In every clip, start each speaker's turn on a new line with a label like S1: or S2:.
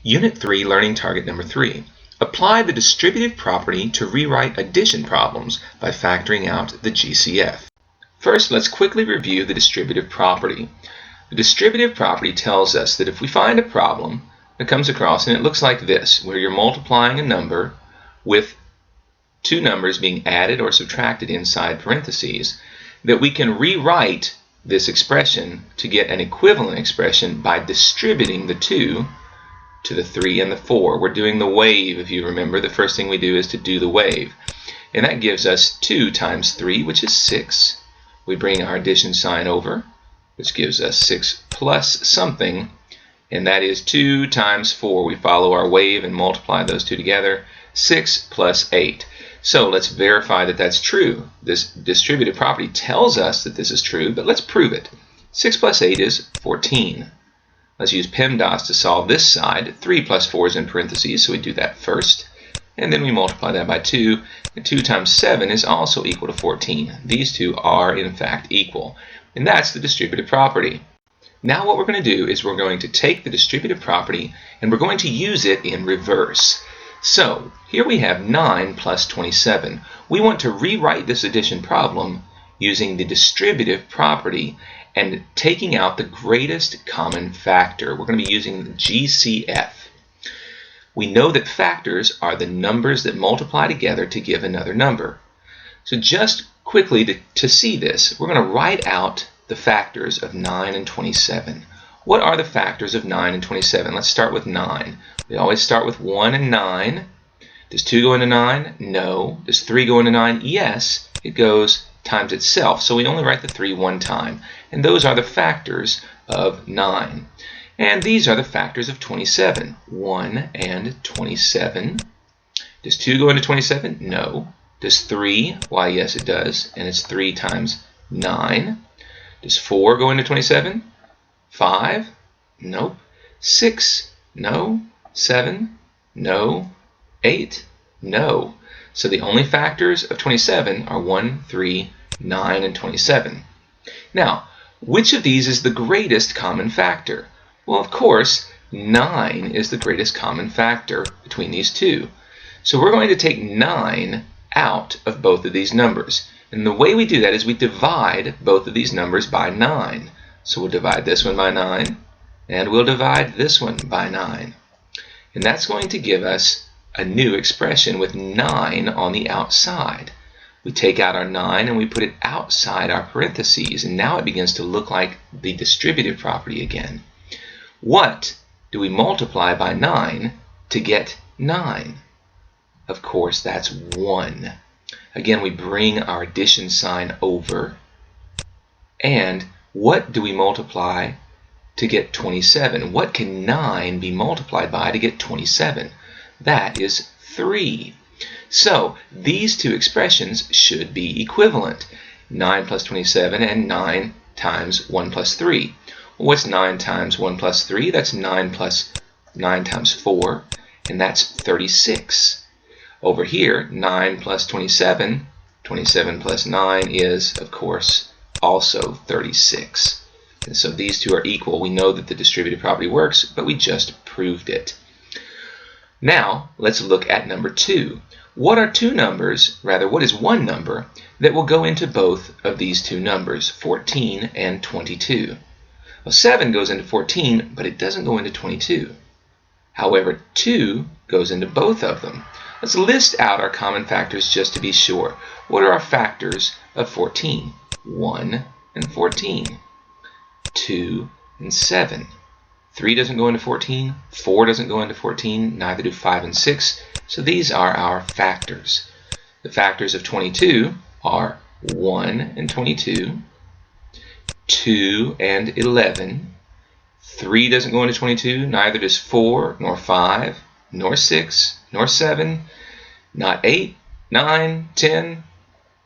S1: Unit 3, Learning Target Number 3. Apply the distributive property to rewrite addition problems by factoring out the GCF. First, let's quickly review the distributive property. The distributive property tells us that if we find a problem that comes across and it looks like this, where you're multiplying a number with two numbers being added or subtracted inside parentheses, that we can rewrite this expression to get an equivalent expression by distributing the 2 to the 3 and the 4. We're doing the wave, if you remember. The first thing we do is to do the wave. And that gives us 2 times 3, which is 6. We bring our addition sign over, which gives us 6 plus something, and that is 2 times 4. We follow our wave and multiply those two together. 6 plus 8. So let's verify that that's true. This distributive property tells us that this is true, but let's prove it. 6 plus 8 is 14. Let's use PEMDAS to solve this side. 3 plus 4 is in parentheses, so we do that first. And then we multiply that by 2. And 2 times 7 is also equal to 14. These two are, in fact, equal. And that's the distributive property. Now what we're going to do is we're going to take the distributive property and we're going to use it in reverse. So here we have 9 plus 27. We want to rewrite this addition problem using the distributive property and taking out the greatest common factor. We're going to be using the GCF. We know that factors are the numbers that multiply together to give another number. So just quickly to see this, we're going to write out the factors of 9 and 27. What are the factors of 9 and 27? Let's start with 9. We always start with 1 and 9. Does 2 go into 9? No. Does 3 go into 9? Yes. It goes times itself, so we only write the 3 one time. And those are the factors of 9. And these are the factors of 27. 1 and 27. Does 2 go into 27? No. Does 3? Why, yes, it does. And it's 3 times 9. Does 4 go into 27? 5? Nope. 6? No. 7? No. 8? No. So the only factors of 27 are 1, 3, 9, and 27. Now, which of these is the greatest common factor? Well, of course, 9 is the greatest common factor between these two. So we're going to take 9 out of both of these numbers. And the way we do that is we divide both of these numbers by 9. So we'll divide this one by 9, and we'll divide this one by 9. And that's going to give us a new expression with 9 on the outside. We take out our 9 and we put it outside our parentheses, and now it begins to look like the distributive property again. What do we multiply by 9 to get 9? Of course, that's 1. Again, we bring our addition sign over. And what do we multiply to get 27? What can 9 be multiplied by to get 27? That is 3. So these two expressions should be equivalent. 9 plus 27 and 9 times 1 plus 3. Well, what's 9 times 1 plus 3? That's 9 plus 9 times 4, and that's 36. Over here, 9 plus 27, 27 plus 9 is, of course, also 36. And so these two are equal. We know that the distributive property works, but we just proved it. Now, let's look at number 2. What are two numbers, rather, what is one number that will go into both of these two numbers, 14 and 22? Well, 7 goes into 14, but it doesn't go into 22. However, 2 goes into both of them. Let's list out our common factors just to be sure. What are our factors of 14? 1 and 14. 2 and 7. 3 doesn't go into 14. 4 doesn't go into 14. Neither do 5 and 6. So these are our factors. The factors of 22 are 1 and 22. 2 and 11. 3 doesn't go into 22. Neither does 4, nor 5, nor 6, nor 7, not 8, 9, 10,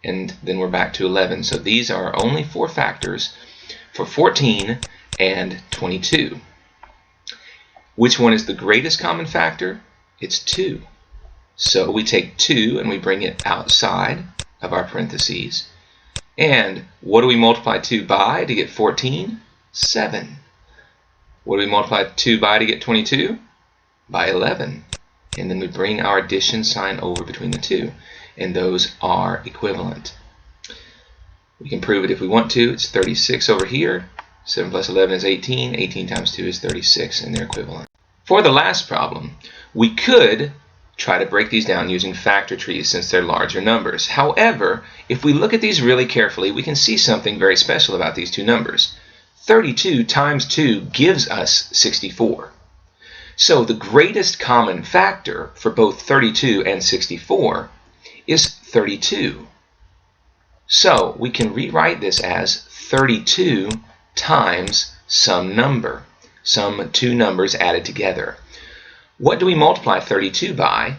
S1: and then we're back to 11. So these are our only 4 factors for 14 and 22. Which one is the greatest common factor? It's 2. So we take 2 and we bring it outside of our parentheses. And what do we multiply 2 by to get 14? 7. What do we multiply 2 by to get 22? by 11. And then we bring our addition sign over between the two, and those are equivalent. We can prove it if we want to. It's 36 over here. 7 plus 11 is 18. 18 times 2 is 36, and they're equivalent. For the last problem, we could try to break these down using factor trees since they're larger numbers. However, if we look at these really carefully, we can see something very special about these two numbers. 32 times 2 gives us 64. So the greatest common factor for both 32 and 64 is 32. So we can rewrite this as 32 times some number, some two numbers added together. What do we multiply 32 by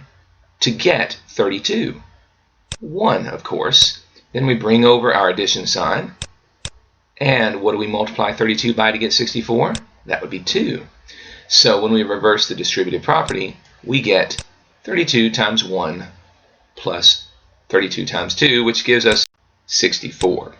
S1: to get 32? 1, of course. Then we bring over our addition sign. And what do we multiply 32 by to get 64? That would be 2. So when we reverse the distributive property, we get 32 times 1 plus 32 times 2, which gives us 64.